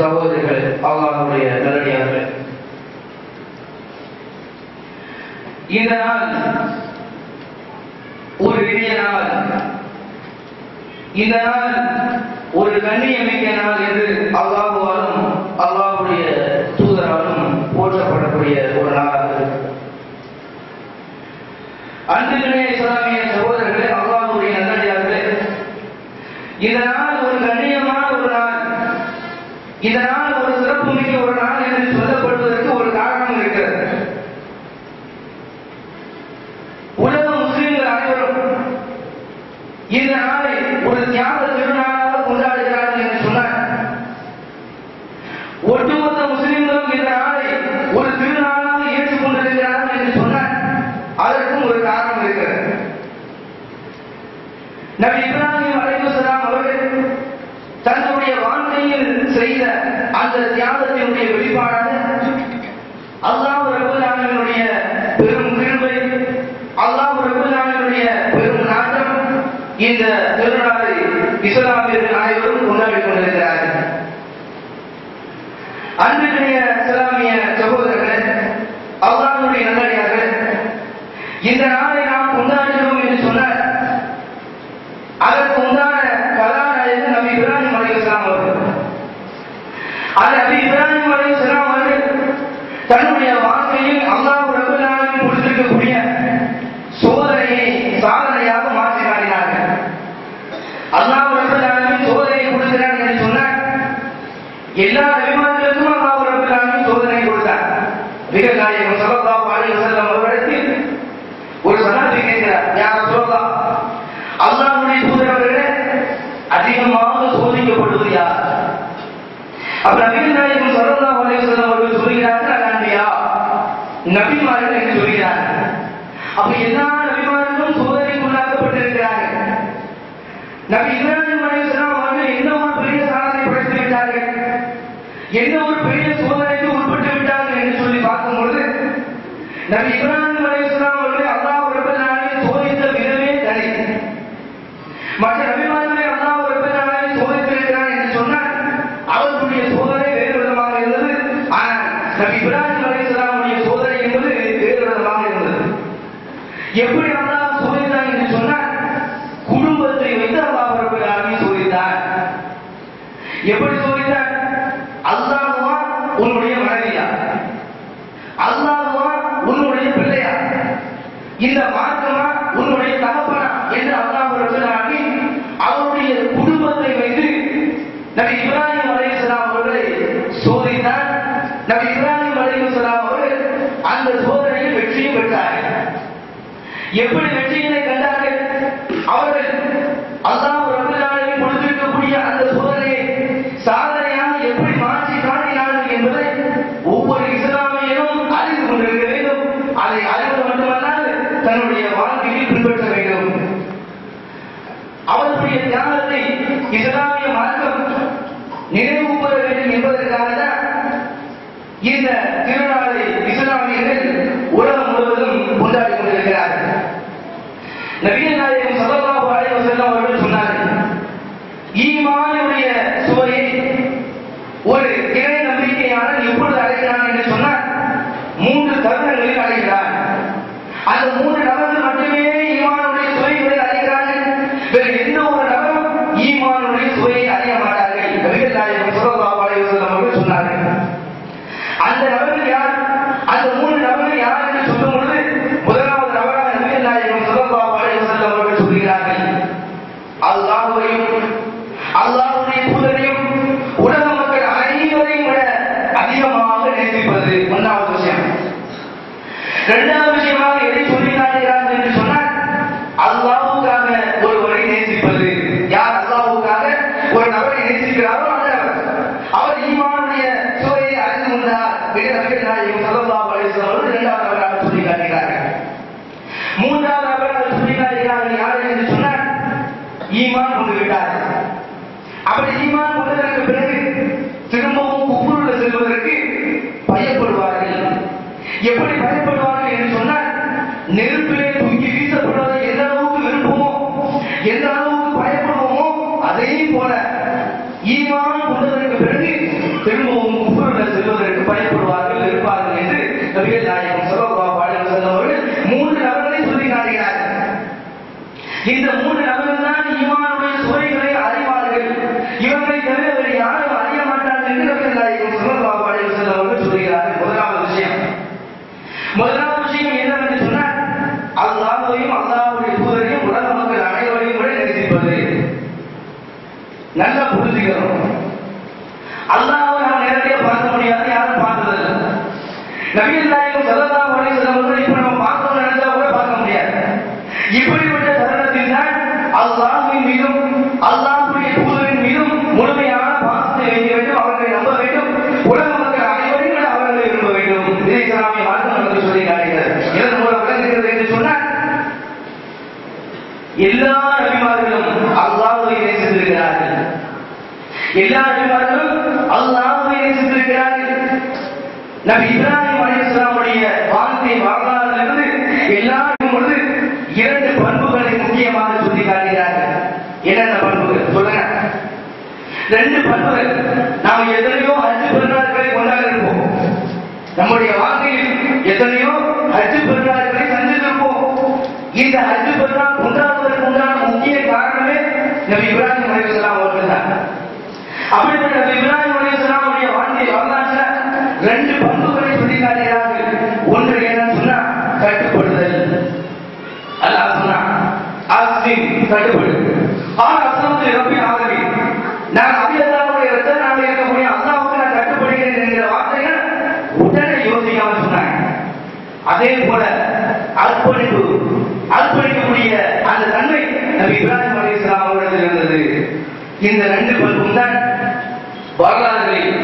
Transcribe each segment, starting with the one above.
சகோதரிகள், அல்லாஹ்வுடைய நல்லடியார்கள், இந்த நாள் ஒரு இனிய நாள், இந்த நாள் ஒரு கண்ணியமிக்க நாள் என்று அல்லாஹ்வாலும் அல்லாஹ்வுடைய தூதராலும் போற்றப்படக்கூடிய ஒரு நாளாக அன்புகளே இஸ்லாமிய சகோதரர்களே, அல்லாஹ்வுடைய நல்லடியார்களே, இந்த நாள் ஒரு கண்ணியமான ஒரு நாள், இந்த நாள் ஒரு சிறப்புமிக்க ஒரு நாள் என்று சொல்லப்படுவதற்கு ஒரு காரணம் இருக்கிறது. உலக முஸ்லிம்கள் அனைவரும் இந்த நாளை ஒரு தியாக திருநாளாக கொண்டாடுகிறார்கள் என்று சொன்னார். ஒட்டுமொத்த முஸ்லிம்களும் இந்த நாளை ஒரு திருநாளாக ஏற்றுக்கொண்டிருக்கிறார்கள் என்று சொன்னார். அதற்கும் ஒரு காரணம் இருக்கிறது. நபி இப்ராஹிம் அலைஹிஸ்ஸலாம் அவர்கள் தன்னுடைய வாழ்க்கையில் செய்த அந்த தியாகத்தினுடைய வெளிப்பாடாக அல்லாஹ் ரப்பல் ஆலமீனுடைய பெரும் கிருபை, அல்லாஹ் ரப்பல் ஆலமீனுடைய பெரும் நாட்டம் இந்த திருநாளை இஸ்லாமியர்கள் அனைவரும் கொண்டாடிக் கொண்டிருக்கிறார்கள். அன்புக்குரிய இஸ்லாமிய சகோதரர்களே, அல்லாஹ்வுடைய நல்லடியார்களே, இந்த நாளை நாம் கொண்டாடுகிறோம் என்று சொன்னார். அதற்கு உண்டான கதாநாயகன் நபி இப்ராஹிம் அலைஹிஸ்ஸலாம் அவர்கள். நபி இப்ராஹிம் அலைஹிஸ்ஸலாம் அவர்கள் தன்னுடைய வாழ்க்கையில் அல்லாஹ் ரப்பல் ஆலமீன் கொடுத்திருக்கக்கூடிய சோதனையை சாதனையாக மாற்றி காட்டினார்கள். அல்லாஹ் ரப்பல் ஆலமீன் சோதனையை கொடுக்கிறார் என்று சொன்னார். எல்லா நபிமார்களுக்கும் அல்லாஹ் ரப்பல் ஆலமீன் சோதனை கொடுத்தார். நபிகள் நாயகம் ஸல்லல்லாஹு அலைஹி வஸல்லம் அவர்களிடத்தில் ஒரு சஹாபி கேட்கிறார், யா ரசூலல்லாஹ், அல்லாஹ்வுடைய தூதரவர்களே, அதிகமாக சோதிக்கப்படுவது யார்? அப்ப நபிகள் நாயகம் ஸல்லல்லாஹு அலைஹி வஸல்லம் அவர்கள் சொல்கிறார்கள், அன்பியா, நபிமார்கள் என்று சொல்கிறார்கள். அப்ப எல்லா நபிமார்களும் சோதனைக்குள்ளாக்கப்பட்டிருக்கிறார்கள். நபி இப்ராஹிம் அலைஹிஸ்ஸலாம் அவர்கள் என்ன ஒரு பெரிய சாதனை படைத்து விட்டார்கள், என்ன ஒரு பெரிய சோதனைக்கு உட்பட்டு விட்டார்கள் என்று சொல்லி பார்க்கும்பொழுது, நபி இப்ராஹிம் அலைஹிஸ்ஸலாம் அவர்களை அல்லாஹ் ரப்பல் ஆலமீன் சோதித்த விதமே தனி. மற்ற நபிமார்களை அல்லாஹ் ரப்பல் ஆலமீன் சோதித்திருக்கிறார் என்று சொன்னால் அவர்களுடைய சோதனை வேறு விதமாக இருந்தது. ஆனால் நபி இப்ராஹிம் அலைஹிஸ்ஸலாமுடைய சோதனை என்பது வேறு விதமாக இருந்தது. எப்படி அல்லாஹ் சோதித்தார் என்று சொன்னால், குடும்பத்தை வைத்து அல்லாஹ் ரப்பல் ஆலமீன் சோதித்தார். எப்படி சோதித்தார்? அல்லாஹ்வா உன்னுடைய மனைவியா, அல்லாஹ்வா உன்னுடைய பிள்ளையா, இந்த மார்க்கமா உன்னுடைய தகப்பனா என்று அல்லாஹ் ரப்பல் ஆலமீன் அவருடைய குடும்பத்தை வைத்து நபி இப்ராஹிம் அலைஹிஸ்ஸலாம் அவர்களை சோதித்தார். நபி இப்ராஹிம் அலைஹிஸ்ஸலாம் அவர்கள் அந்த சோதனையில் வெற்றியும் பெற்றார்கள். எப்படி வெற்றியினை கண்டார்கள்? அவர்கள் அல்லாஹ் ரப்பல் ஆலமீன் கொடுத்திருக்கக்கூடிய அந்த சோதனையை சாதனையாக எப்படி மாற்றி காட்டினார்கள் என்பதை ஒவ்வொரு இஸ்லாமியரும் அறிந்து கொண்டிருக்க வேண்டும். அதை அறிவது மட்டுமல்லாது தன்னுடைய வாழ்க்கையில் பின்பற்ற வேண்டும். அவர்களுடைய தியாகத்தை இஸ்லாமிய மார்க்கம் நினைவு கூற வேண்டும் என்பதற்காக தான் இந்த திருநாளை இஸ்லாமியர்கள் உலகம் முழுவதும் கொண்டாடி கொண்டிருக்கிறார்கள். நபிகள் நாயகம் ஸல்லல்லாஹு அலைஹி வஸல்லம் அவர்கள் சொன்னார்கள், ஈமானுடைய சுவையை ஒரு இறை நம்பிக்கையாளர் எப்பொழுது அடைகிறான் என்று சொன்னால் 3 தருணங்களில் அடைகிறார். அந்த 3 நபர்கள் மட்டுமே ஈமானுடைய சுவைகளை அடைகிறார்கள். வேறு எந்த ஒரு நபரும் ஈமானுடைய சுவையை அடைய மாட்டார்கள். நபிகள் நாயகம் ஸல்லல்லாஹு அலைஹி வஸல்லம் அவர்கள் சொன்னார்கள். அந்த நபர்கள் யார்? அந்த 3 நபர்கள் யார் என்று சொல்லும் பொழுது முதலாவது நபராக நபிகள் நாயகம் ஸல்லல்லாஹு அலைஹி வஸல்லம் அவர்கள் சொல்கிறார்கள், அல்லாஹ்வையும் அல்லாஹ்வுடைய தூதரையும் உலக மக்கள் அனைவரையும் விட அதிகமாக நேசிப்பது ஒன்றாவது விஷயம். இரண்டாவது விஷயமாக எதை சொல்லி காட்டுகிறார்கள் என்று சொன்னால், அல்லாஹ்வுக்காக ஒருவரை நேசிப்பது. யார் அல்லாஹ்வுக்காக ஒரு நபரை நேசிக்கிறாரோ அந்த நபர் அவர் ஈமானுடைய சுவையை அறிந்து கொண்டார் என்று நபிகள் நாயகம் ஸல்லல்லாஹு அலைஹி வஸல்லம் அவர்கள் இரண்டாவது நபராக சொல்லி காட்டுகிறார்கள். மூன்றாவது நபராக சொல்லி காட்டுகிறார்கள் யார் என்று சொன்னால், ஈமான் கொண்டு விட்டார்கள். அப்படி ஈமான் கொண்டதற்கு பிறகு திரும்பவும் குஃப்ருல செல்வதற்கு பயப்படுவார்கள். எப்படி பயப்படுவார்கள் என்று சொன்னால், திரும்பவும் குஃப்ருடன் செல்வதற்கு பயப்படுவார்கள், இருப்பார்கள் என்று நபிகள் நாயகம் ஸல்லல்லாஹு அலைஹி வஸல்லம் அவர்கள் 3 நபர்களை சொல்லி காட்டுகிறார்கள். இந்த 3 நபர்கள் தான் ஈமானுடைய சுவைகளை அறிவார்கள், இவர்களை தவிர வேறு யாரும் அறிய மாட்டார்கள் என்று நபிகள் நாயகம் ஸல்லல்லாஹு அலைஹி வஸல்லம் அவர்கள் சொல்கிறார்கள். முதலாவது விஷயம் என்னவென்று சொன்னால், அல்லாஹ்வையும் அல்லாஹ்வுடைய தூதரையும் உலக மக்கள் அனைவரையும் விட நேசிப்பது. நல்லா புரிஞ்சுக்கிறோம். அல்லாஹ்வை நாம் நேரடியாக பார்க்க முடியாது, யாரும் பார்த்ததில்லை. நபிகள் நாயகம் ஸல்லல்லாஹு அலைஹி வஸல்லம் அவர்கள் இப்ப நம்ம பார்க்கணும்னு நினைச்சா கூட பார்க்க முடியாது. இப்படிப்பட்ட தருணத்தில் தான் அல்லாஹ்வின் மீதும் அல்லாஹ்வுடைய தூதரின் மீதும் முழுமையான பாசத்தை வைக்க வேண்டும், அவர்களை நம்ப வேண்டும், உலக மக்கள் அனைவரையும் விட அவர்களை விரும்ப வேண்டும். இதை இஸ்லாமிய மார்க்கம் நமக்கு சொல்லி காட்டுகிறது. இதன் மூலம் விளங்குகிறது என்று சொன்னால், எல்லா நபிமார்களும் அல்லாஹ்வை நேசித்திருக்கிறார்கள். எல்லா நபிமார்களும் அல்லாஹ்வை நேசித்திருக்கிறார்கள். நபி இப்ராஹிம் அலைஹிஸ்ஸலாமுடைய வாழ்க்கை வரலாற்றிலிருந்து எல்லாரும் பொழுது 2 பண்புகளை முக்கியமாக சொல்லி காட்டுகிறார்கள். என்னென்ன பண்புகள் சொல்லுங்க? 2 பண்புகள். நாம் எத்தனையோ ஹஜ் பெருநாட்களை கொண்டாடிருப்போம். நம்முடைய வாழ்க்கையில் எத்தனையோ ஹஜ் பெருநாட்களை சந்தித்திருப்போம். இந்த ஹஜ் பெருநாள் கொண்டாடுவதற்கு உண்டான முக்கிய காரணமே நபி இப்ராஹிம் அலைஹிஸ்ஸலாம் அவர்கள் தான். அப்படிப்பட்ட நபி இப்ராஹிம் அலைஹிஸ்ஸலாமுடைய வாழ்க்கை வரலாற்றில் 2 பண்புகளை சொல்லி காட்டுகிறார்கள். ஒன்று என்னன்னு சொன்னா கட்டுப்படுதல். அல்லாஹ் சொன்னா அஸ்லிம், கட்டுப்படு. அஸ்லம்து ரப்பில் ஆலமீன், நான் அல்லாஹ்வுடைய ரத்தனாக இருக்கக்கூடிய அல்லாஹ்வுக்கு நான் கட்டுப்படுகிறேன் என்கிற வார்த்தையை உடனே யோசிக்காம சொன்னாங்க. அதே போல அர்ப்பணிக்கக்கூடிய அந்த தன்மை நபி இப்ராஹிம் அலைஹிஸ்ஸலாம் அவர்களிடம் இருந்தது. இந்த 2 பண்பும் தான் வரலாறுகளில்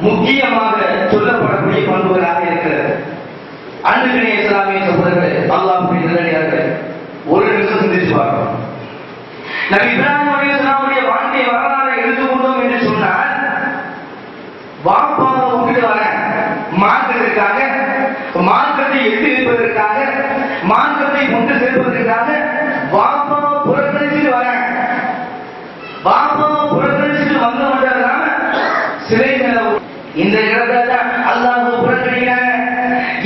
முக்கியமாக சொல்லப்படக்கூடிய பண்புகளாக இருக்கிறது. அன்புக்கினே இஸ்லாமிய சகோதரர்களே, அல்லாஹ்வுடைய நல்லடியார்களே, ஒரு நிமிஷம் சிந்திச்சு பார்க்கணும். நபி இப்ராஹிம் அலைஹிஸ்ஸலாமுடைய வாழ்க்கை வரலாறை எடுத்துக்கொண்டோம் என்று சொன்னால், வாப்பாவை விட்டுட்டு வர மார்க்கத்திற்காக, மார்க்கத்தை எட்டு வைப்பதற்காக, மார்க்கத்தை கொண்டு சேர்ப்பதற்காக வாப்பாவை புறக்கணிச்சுட்டு வர, வாப்பாவை புறக்கணிச்சுட்டு வந்த மட்டும் இல்லாம சிலை மேல இந்த இடத்துல அல்லாஹ்வை புறக்கணிக்கிறாங்க.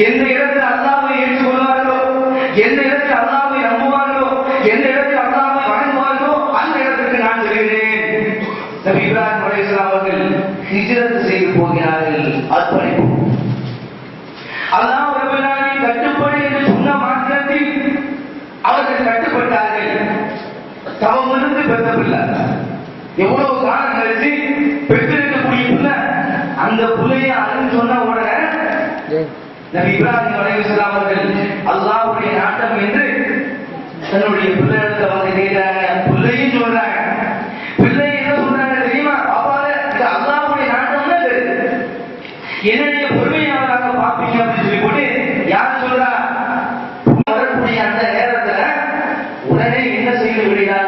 எந்த இடத்துல அல்லாஹ்வை ஏற்றுக்கொள்வார்களோ, எந்த இடத்துல அல்லாஹ்வை நம்புவார்களோ, எந்த இடத்துல அல்லாஹ்வை வணங்குவார்களோ அந்த இடத்துக்கு நான் செல்கிறேன். நபி இப்ராஹிம் அலைஹிஸ்ஸலாம் அவர்கள் ஹிஜ்ரத் செய்து போகிறார்கள். அர்ப்பணிப்பு. அல்லாஹ் ரப்பல் ஆலமீன் கட்டுப்படு என்று சொன்ன மாத்திரத்தில் அவர்கள் கட்டுப்பட்டார்கள். தவமிருந்து பெற்ற பிள்ளை, எவ்வளவு காலம் கழிச்சு பெற்றிருக்கக்கூடிய பிள்ளை, அந்த பிள்ளைய அருன்னு சொன்ன உடனே நபி இப்ராஹிம் அலைஹிஸ்ஸலாம் அவர்கள் அல்லாஹ்வுடைய நாட்டம் என்று தன்னுடைய பிள்ளையிடத்துல வந்து கேட்டாங்க. பிள்ளையும் சொல்றாங்க. பிள்ளை என்ன சொல்றாங்க தெரியுமா? அப்பாவே இது அல்லாஹ்வுடைய நாட்டம் தான் தெரியுது, என்னுடைய பொறுமையாளராக பார்ப்பீங்க அப்படின்னு சொல்லி போட்டு யார் சொல்றா? வரக்கூடிய அந்த நேரத்துல உடனே என்ன செய்து விடுகிறார்?